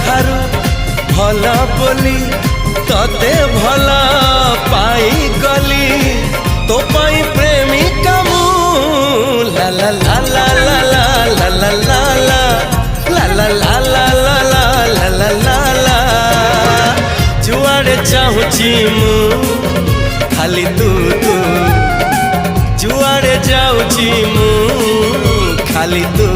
ठारू भल बोली तते भल पाई गली तो पाई प्रेमिका मु ला ला ला ला ला ला ला ला ला ला ला ला ला ला ला ला ला ला जुआड़े चाहूची मु खाली तू तू जुआड़े जाऊची मु खाली तू